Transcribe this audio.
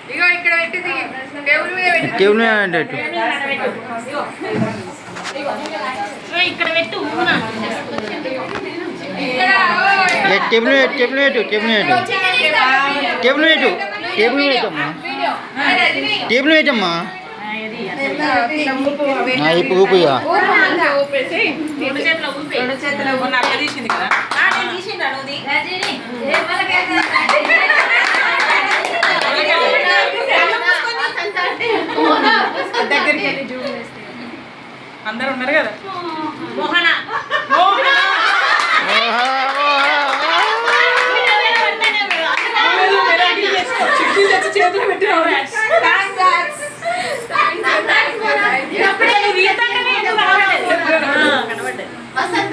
ఇగో ఇక్కడ పెట్టింది టేబుల్ మీద ఇక్కడ పెట్టు టేబుల్ పెట్టమ్మా ఊపు అందరు ఉన్నారు కదా